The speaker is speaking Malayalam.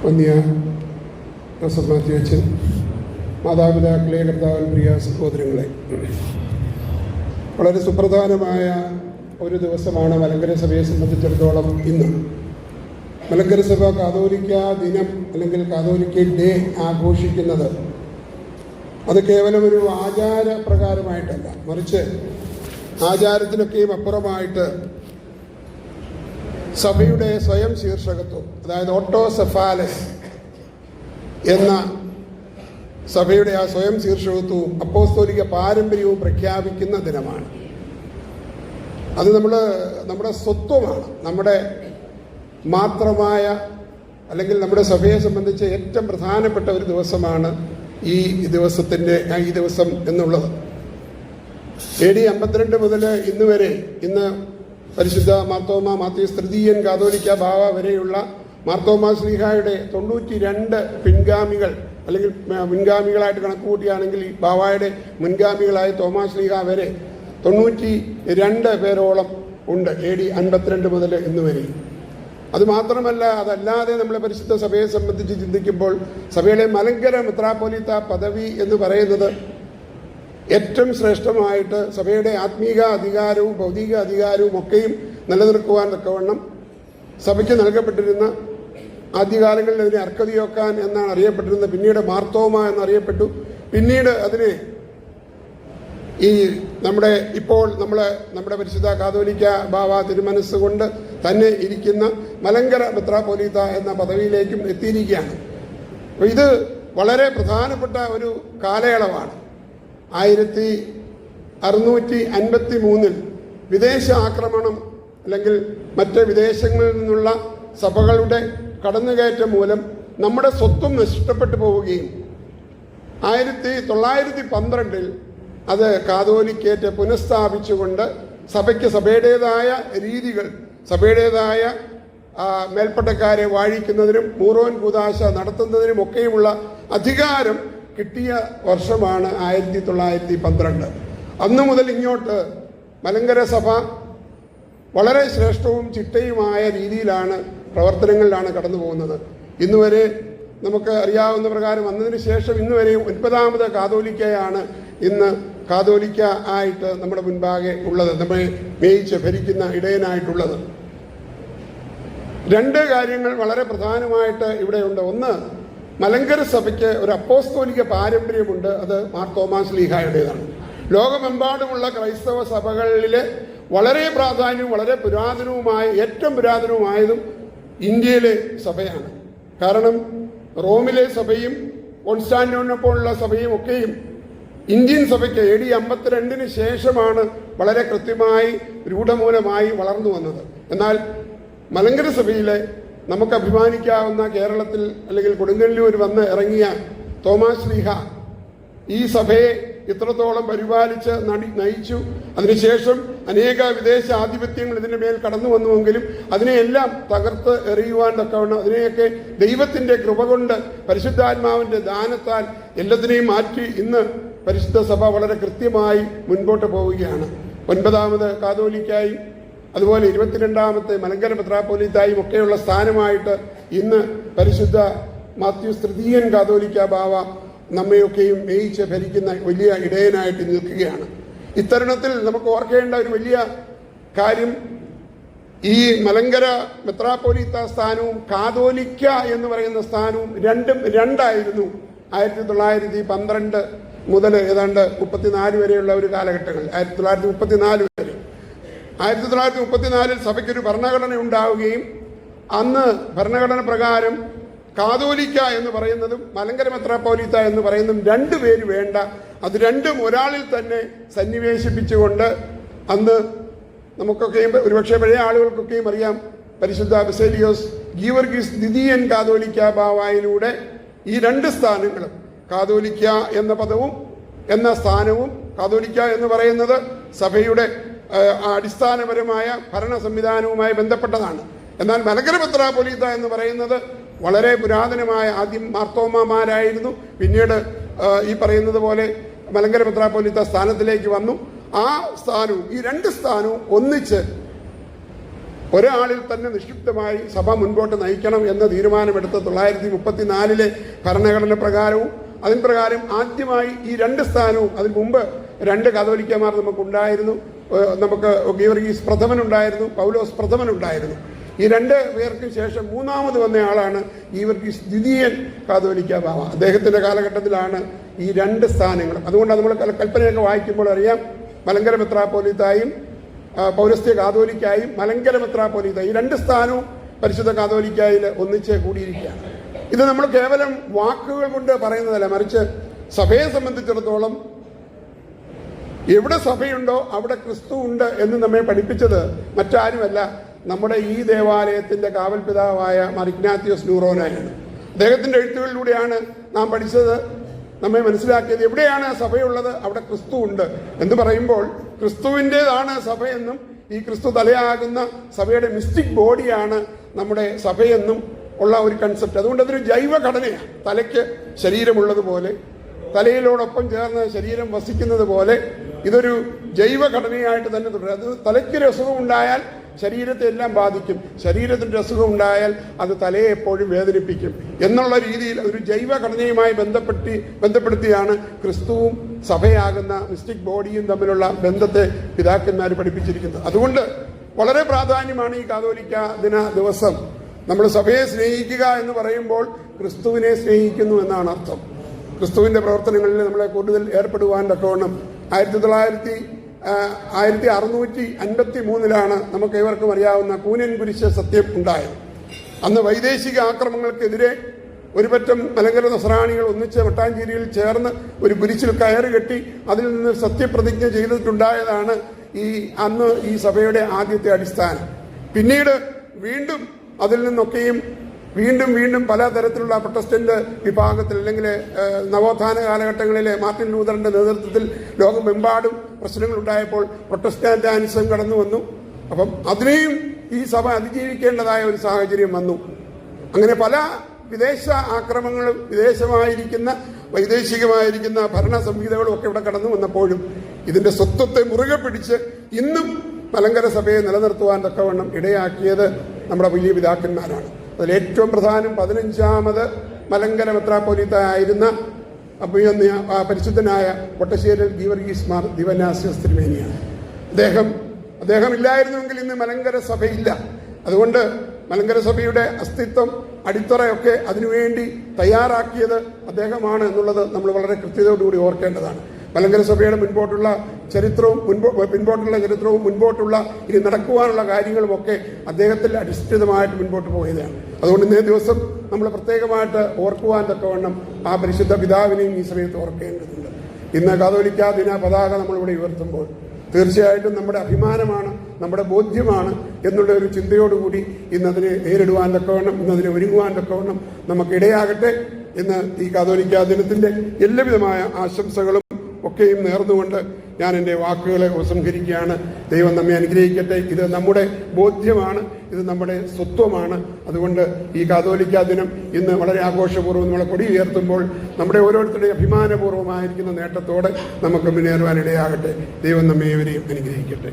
വന്യ ജോസഫ് മാത്യു അച്ഛൻ, മാതാപിതാക്കളെ, കർത്താവിൻ പ്രിയ സഹോദരങ്ങളെ, വളരെ സുപ്രധാനമായ ഒരു ദിവസമാണ് മലങ്കര സഭയെ സംബന്ധിച്ചിടത്തോളം ഇന്ന്. മലങ്കര സഭ കാതോലിക്ക ദിനം അല്ലെങ്കിൽ കാതോലിക്ക ഡേ ആഘോഷിക്കുന്നത് അത് കേവലം ഒരു ആചാരപ്രകാരമായിട്ടല്ല, മറിച്ച് ആചാരത്തിനൊക്കെയും അപ്പുറമായിട്ട് സഭയുടെ സ്വയം ശീർഷകത്വം, അതായത് ഓട്ടോസെഫാലസ് എന്ന സഭയുടെ ആ സ്വയം ശീർഷകത്വവും അപ്പോസ്തോലിക പാരമ്പര്യവും പ്രഖ്യാപിക്കുന്ന ദിനമാണ്. അത് നമ്മുടെ സ്വത്വമാണ്, നമ്മുടെ മാത്രമായ അല്ലെങ്കിൽ നമ്മുടെ സഭയെ സംബന്ധിച്ച് ഏറ്റവും പ്രധാനപ്പെട്ട ഒരു ദിവസമാണ് ഈ ദിവസം എന്നുള്ളത്. AD 52 മുതൽ ഇന്ന് വരെ, ഇന്ന് പരിശുദ്ധ മാർത്തോമാ മാത്യൂസ് തൃതീയൻ കാതോലിക്ക ബാവ വരെയുള്ള മാർത്തോമാ ശ്ലീഹായുടെ 92 പിൻഗാമികൾ അല്ലെങ്കിൽ മുൻഗാമികളായിട്ട് കണക്ക് കൂട്ടിയാണെങ്കിൽ ഈ ബാവായുടെ മുൻഗാമികളായ തോമാ ശ്ലീഹ വരെ 92 പേരോളം ഉണ്ട് AD 52 മുതൽ ഇന്ന് വരെ. അതുമാത്രമല്ല, അതല്ലാതെ നമ്മളെ പരിശുദ്ധ സഭയെ സംബന്ധിച്ച് ചിന്തിക്കുമ്പോൾ സഭയുടെ മലങ്കര മെത്രാപ്പോലീത്ത പദവി എന്ന് പറയുന്നത് ഏറ്റവും ശ്രേഷ്ഠമായിട്ട് സഭയുടെ ആത്മീക അധികാരവും ഭൗതിക അധികാരവും ഒക്കെയും നിലനിർത്തുവാൻ തക്കവണ്ണം സഭയ്ക്ക് നൽകപ്പെട്ടിരുന്ന, ആദ്യകാലങ്ങളിൽ അതിനെ അർക്കതിയോക്കാൻ എന്നാണ് അറിയപ്പെട്ടിരുന്നത്, പിന്നീട് മാർത്തോമ എന്നറിയപ്പെട്ടു. പിന്നീട് അതിനെ ഇപ്പോൾ നമ്മുടെ പരിശുദ്ധ കാതോലിക്ക ബാവ തിരുമനസ്സുകൊണ്ട് തന്നെ ഇരിക്കുന്ന മലങ്കര മെത്രാപ്പോലീത്ത എന്ന പദവിയിലേക്കും എത്തിയിരിക്കുകയാണ്. അപ്പോൾ ഇത് വളരെ പ്രധാനപ്പെട്ട ഒരു കാലയളവാണ്. 1653 വിദേശ ആക്രമണം അല്ലെങ്കിൽ മറ്റ് വിദേശങ്ങളിൽ നിന്നുള്ള സഭകളുടെ കടന്നുകയറ്റം മൂലം നമ്മുടെ സ്വത്വം നഷ്ടപ്പെട്ടു പോവുകയും 1912 അത് കാതോലിക്കേറ്റ് പുനഃസ്ഥാപിച്ചുകൊണ്ട് സഭയ്ക്ക് സഭയുടേതായ രീതികൾ, സഭയുടേതായ മേൽപ്പട്ടക്കാരെ വാഴിക്കുന്നതിനും മൂറോൻ കൂദാശ നടത്തുന്നതിനും ഒക്കെയുമുള്ള അധികാരം കിട്ടിയ വർഷമാണ് 1912. അന്നു മുതൽ ഇങ്ങോട്ട് മലങ്കര സഭ വളരെ ശ്രേഷ്ഠവും ചിട്ടയുമായ രീതിയിലാണ് പ്രവർത്തനങ്ങളിലാണ് കടന്നു പോകുന്നത്. ഇന്നുവരെ നമുക്ക് അറിയാവുന്ന പ്രകാരം വന്നതിന് ശേഷം ഇന്നുവരെയും 9ാമത് കാതോലിക്കയാണ് ഇന്ന് കാതോലിക്ക ആയിട്ട് നമ്മുടെ മുൻപാകെ ഉള്ളത്, നമ്മെ മേയിച്ച് ഭരിക്കുന്ന ഇടയനായിട്ടുള്ളത്. 2 കാര്യങ്ങൾ വളരെ പ്രധാനമായിട്ട് ഇവിടെയുണ്ട്. ഒന്ന്, മലങ്കര സഭയ്ക്ക് ഒരു അപ്പോസ്തോലിക പാരമ്പര്യമുണ്ട്. അത് മാർത്തോമാ ശ്ലീഹായുടേതാണ്. ലോകമെമ്പാടുമുള്ള ക്രൈസ്തവ സഭകളിലെ വളരെ പ്രാധാന്യവും വളരെ പുരാതനവുമായ, ഏറ്റവും പുരാതനവുമായതും ഇന്ത്യയിലെ സഭയാണ്. കാരണം റോമിലെ സഭയും കോൺസ്റ്റാന്റിനോപ്പോളിലുള്ള സഭയും ഒക്കെയും ഇന്ത്യൻ സഭയ്ക്ക് AD 52 ശേഷമാണ് വളരെ കൃത്യമായി രൂഢമൂലമായി വളർന്നു വന്നത്. എന്നാൽ മലങ്കര സഭയിലെ നമുക്ക് അഭിമാനിക്കാവുന്ന കേരളത്തിൽ അല്ലെങ്കിൽ കൊടുങ്ങല്ലൂർ വന്ന് ഇറങ്ങിയ തോമാ ശ്ലീഹ ഈ സഭയെ ഇത്രത്തോളം പരിപാലിച്ച് നയിച്ചു. അതിനുശേഷം അനേക വിദേശ ആധിപത്യങ്ങൾ ഇതിൻ്റെ മേൽ കടന്നു വന്നുവെങ്കിലും അതിനെയെല്ലാം തകർത്ത് എറിയുവാൻ തക്കവണ്ണം അതിനെയൊക്കെ ദൈവത്തിൻ്റെ കൃപ കൊണ്ട് പരിശുദ്ധാത്മാവിൻ്റെ ദാനത്താൽ എല്ലാത്തിനെയും മാറ്റി ഇന്ന് പരിശുദ്ധ സഭ വളരെ കൃത്യമായി മുൻപോട്ട് പോവുകയാണ്. 9ാമത് കാതോലിക്കായും അതുപോലെ 22ാമത്തെ മലങ്കര മെത്രാപ്പോലീത്തായും ഒക്കെയുള്ള സ്ഥാനമായിട്ട് ഇന്ന് പരിശുദ്ധ മാത്യൂസ് തൃതീയൻ കാതോലിക്ക ബാവ നമ്മയൊക്കെയും മേയിച്ച് ഭരിക്കുന്ന വലിയ ഇടയനായിട്ട് നിൽക്കുകയാണ്. ഇത്തരുണത്തിൽ നമുക്ക് ഓർക്കേണ്ട ഒരു വലിയ കാര്യം, ഈ മലങ്കര മെത്രാപ്പോലീത്ത സ്ഥാനവും കാതോലിക്ക എന്ന് പറയുന്ന സ്ഥാനവും രണ്ടും രണ്ടായിരുന്നു 1912 മുതൽ ഏതാണ്ട് 34 വരെയുള്ള ഒരു കാലഘട്ടങ്ങളിൽ. 1934 വരെ 1934 സഭയ്ക്കൊരു ഭരണഘടന ഉണ്ടാവുകയും അന്ന് ഭരണഘടന പ്രകാരം കാതോലിക്ക എന്ന് പറയുന്നതും മലങ്കര മെത്രാപ്പോലീത്ത എന്ന് പറയുന്നതും 2 പേര് വേണ്ട, അത് രണ്ടും ഒരാളിൽ തന്നെ സന്നിവേശിപ്പിച്ചുകൊണ്ട് അന്ന് നമുക്കൊക്കെയും ഒരുപക്ഷെ പഴയ ആളുകൾക്കൊക്കെയും അറിയാം, പരിശുദ്ധ ബസേലിയോസ് ഗീവർഗീസ് ദ്വിതീയൻ കാതോലിക്ക ബാവായിലൂടെ ഈ 2 സ്ഥാനങ്ങളും, കാതോലിക്ക എന്ന പദവും എന്ന സ്ഥാനവും, കാതോലിക്ക എന്ന് പറയുന്നത് സഭയുടെ അടിസ്ഥാനപരമായ ഭരണ സംവിധാനവുമായി ബന്ധപ്പെട്ടതാണ്. എന്നാൽ മലങ്കര മെത്രാപ്പോലീത്ത എന്ന് പറയുന്നത് വളരെ പുരാതനമായ, ആദ്യം മാർത്തോമാമാരായിരുന്നു, പിന്നീട് ഈ പറയുന്നത് പോലെ മലങ്കര മെത്രാപ്പോലീത്ത സ്ഥാനത്തിലേക്ക് വന്നു. ആ സ്ഥാനവും ഈ 2 സ്ഥാനവും ഒന്നിച്ച് ഒരാളിൽ തന്നെ നിക്ഷിപ്തമായി സഭ മുൻപോട്ട് നയിക്കണം എന്ന തീരുമാനമെടുത്ത 1934 ഭരണഘടന പ്രകാരവും അതിന് പ്രകാരം ആദ്യമായി ഈ 2 സ്ഥാനവും, അതിന് മുമ്പ് 2 കാതോലിക്കന്മാർ നമുക്കുണ്ടായിരുന്നു. നമുക്ക് ഗീവർഗീസ് പ്രഥമനുണ്ടായിരുന്നു, പൗലോസ് പ്രഥമനുണ്ടായിരുന്നു. ഈ 2 പേർക്ക് ശേഷം മൂന്നാമത് വന്ന ആളാണ് ഗീവർഗീസ് ദ്വിതീയൻ കാതോലിക്ക ബാവ. അദ്ദേഹത്തിൻ്റെ കാലഘട്ടത്തിലാണ് ഈ 2 സ്ഥാനങ്ങളും. അതുകൊണ്ടാണ് നമ്മൾ കൽപ്പനയൊക്കെ വായിക്കുമ്പോൾ അറിയാം, മലങ്കര മെത്രാപ്പോലീത്തായും പൗരസ്ത്യ കാതോലിക്കായും മലങ്കര മെത്രാപ്പോലീത്ത, ഈ 2 സ്ഥാനവും പരിശുദ്ധ കാതോലിക്കായിൽ ഒന്നിച്ച് കൂടിയിരിക്കുകയാണ്. ഇത് നമ്മൾ കേവലം വാക്കുകൾ കൊണ്ട് പറയുന്നതല്ല, മറിച്ച് സഭയെ സംബന്ധിച്ചിടത്തോളം എവിടെ സഭയുണ്ടോ അവിടെ ക്രിസ്തു ഉണ്ട് എന്ന് നമ്മെ പഠിപ്പിച്ചത് മറ്റാരുമല്ല, നമ്മുടെ ഈ ദേവാലയത്തിൻ്റെ കാവൽ പിതാവായ മാർ ഇഗ്നാത്തിയോസ് ന്യൂറോനായാണ്. അദ്ദേഹത്തിൻ്റെ എഴുത്തുകളിലൂടെയാണ് നാം പഠിച്ചത്, നമ്മെ മനസ്സിലാക്കിയത്. എവിടെയാണ് സഭയുള്ളത് അവിടെ ക്രിസ്തു ഉണ്ട് എന്ന് പറയുമ്പോൾ ക്രിസ്തുവിൻ്റെതാണ് സഭയെന്നും ഈ ക്രിസ്തു തലയാകുന്ന സഭയുടെ മിസ്റ്റിക് ബോഡിയാണ് നമ്മുടെ സഭയെന്നും ഉള്ള ഒരു കൺസെപ്റ്റ്. അതുകൊണ്ട് അതൊരു ജൈവഘടനയാണ്. തലയ്ക്ക് ശരീരമുള്ളതുപോലെ, തലയിലോടൊപ്പം ചേർന്ന് ശരീരം വസിക്കുന്നത് പോലെ ഇതൊരു ജൈവഘടനയായിട്ട് തന്നെ തുടരും. അത് തലയ്ക്കൊരു അസുഖമുണ്ടായാൽ ശരീരത്തെ എല്ലാം ബാധിക്കും, ശരീരത്തിൻ്റെ അസുഖം ഉണ്ടായാൽ അത് തലയെ എപ്പോഴും വേദനിപ്പിക്കും എന്നുള്ള രീതിയിൽ ഒരു ജൈവഘടനയുമായി ബന്ധപ്പെടുത്തിയാണ് ക്രിസ്തുവും സഭയാകുന്ന മിസ്റ്റിക് ബോഡിയും തമ്മിലുള്ള ബന്ധത്തെ പിതാക്കന്മാർ പഠിപ്പിച്ചിരിക്കുന്നത്. അതുകൊണ്ട് വളരെ പ്രാധാന്യമാണ് ഈ കാതോലിക്ക ദിന ദിവസം. നമ്മൾ സഭയെ സ്നേഹിക്കുക എന്ന് പറയുമ്പോൾ ക്രിസ്തുവിനെ സ്നേഹിക്കുന്നു എന്നാണ് അർത്ഥം. ക്രിസ്തുവിൻ്റെ പ്രവർത്തനങ്ങളിൽ നമ്മളെ കൂടുതൽ ഏർപ്പെടുവാൻ തക്കവണ്ണം 1653 നമുക്ക് ഏവർക്കും അറിയാവുന്ന കൂനൻ കുരിശ് സത്യം ഉണ്ടായത്. അന്ന് വൈദേശിക ആക്രമണങ്ങൾക്കെതിരെ ഒരു പറ്റം മലങ്കര നസ്രാണികൾ ഒന്നിച്ച് മട്ടാഞ്ചേരിയിൽ ചേർന്ന് ഒരു കുരിശിൽ കയറ് കെട്ടി അതിൽ നിന്ന് സത്യപ്രതിജ്ഞ ചെയ്തിട്ടുണ്ടായതാണ് അന്ന് ഈ സഭയുടെ ആദ്യത്തെ അടിസ്ഥാനം. പിന്നീട് വീണ്ടും അതിൽ നിന്നൊക്കെയും വീണ്ടും പല തരത്തിലുള്ള പ്രൊട്ടസ്റ്റന്റ് വിഭാഗത്തിൽ, അല്ലെങ്കിൽ നവോത്ഥാന കാലഘട്ടങ്ങളിലെ മാർട്ടിൻ ലൂതറിന്റെ നേതൃത്വത്തിൽ ലോകമെമ്പാടും പ്രശ്നങ്ങളുണ്ടായപ്പോൾ പ്രൊട്ടസ്റ്റാന്റാനിസം കടന്നു വന്നു. അപ്പം അതിനെയും ഈ സഭ അതിജീവിക്കേണ്ടതായ ഒരു സാഹചര്യം വന്നു. അങ്ങനെ പല വിദേശ ആക്രമണങ്ങളും വൈദേശികമായിരിക്കുന്ന ഭരണ സംഹിതകളും ഒക്കെ ഇവിടെ കടന്നു വന്നപ്പോഴും ഇതിന്റെ സ്വത്വത്തെ മുറുകെ പിടിച്ച് ഇന്നും മലങ്കര സഭയെ നിലനിർത്തുവാൻ തക്കവണ്ണം ഇടയാക്കിയത് നമ്മുടെ വലിയ പിതാക്കന്മാരാണ്. അതിലേറ്റവും പ്രധാനം 15ാമത് മലങ്കര മെത്രാപ്പോലീത്ത ആയിരുന്ന അഭിനന്ദ പരിശുദ്ധനായ പൊട്ടശ്ശേരിൽ ഗീവർഗീസ് മാർ ദിവനാസ്യോസ് തിരുമേനിയാണ്. അദ്ദേഹം ഇല്ലായിരുന്നുവെങ്കിൽ ഇന്ന് മലങ്കര സഭയില്ല. അതുകൊണ്ട് മലങ്കര സഭയുടെ അസ്തിത്വം, അടിത്തറയൊക്കെ അതിനുവേണ്ടി തയ്യാറാക്കിയത് അദ്ദേഹമാണ് എന്നുള്ളത് നമ്മൾ വളരെ കൃത്യതയോടുകൂടി ഓർക്കേണ്ടതാണ്. മലങ്കര സഭയുടെ മുൻപോട്ടുള്ള ചരിത്രവും മുൻപോട്ടുള്ള ഇനി നടക്കുവാനുള്ള കാര്യങ്ങളുമൊക്കെ അദ്ദേഹത്തിൽ അധിഷ്ഠിതമായിട്ട് മുൻപോട്ട് പോയതാണ്. അതുകൊണ്ട് ഇന്നേ ദിവസം നമ്മൾ പ്രത്യേകമായിട്ട് ഓർക്കുവാൻ തക്കവണ്ണം ആ പരിശുദ്ധ പിതാവിനെയും ഈ സമയത്ത് ഓർക്കേണ്ടതുണ്ട്. ഇന്ന് കാതോലിക്ക ദിന പതാക നമ്മളിവിടെ ഉയർത്തുമ്പോൾ തീർച്ചയായിട്ടും നമ്മുടെ അഭിമാനമാണ്, നമ്മുടെ ബോധ്യമാണ് എന്നുള്ള ഒരു ചിന്തയോടുകൂടി ഇന്നതിനെ നേരിടുവാൻ തക്കവണ്ണം, ഇന്നതിനെ ഒരുങ്ങുവാൻ തക്കവണ്ണം നമുക്കിടയാകട്ടെ എന്ന് ഈ കാതോലിക്ക ദിനത്തിന്റെ എല്ലാവിധമായ ആശംസകളും ഒക്കെയും നേർന്നുകൊണ്ട് ഞാൻ എൻ്റെ വാക്കുകളെ ഉപസംഹരിക്കുകയാണ്. ദൈവം നമ്മെ അനുഗ്രഹിക്കട്ടെ. ഇത് നമ്മുടെ ബോധ്യമാണ്, ഇത് നമ്മുടെ സ്വത്വമാണ്. അതുകൊണ്ട് ഈ കാതോലിക്ക ദിനം ഇന്ന് വളരെ ആഘോഷപൂർവ്വം നമ്മളെ കൊടി ഉയർത്തുമ്പോൾ നമ്മുടെ ഓരോരുത്തരുടെയും അഭിമാനപൂർവ്വമായിരിക്കുന്ന നേട്ടത്തോടെ നമുക്ക് മുന്നേറുവാനിടയാകട്ടെ. ദൈവം നമ്മെ ഏവരെയും അനുഗ്രഹിക്കട്ടെ.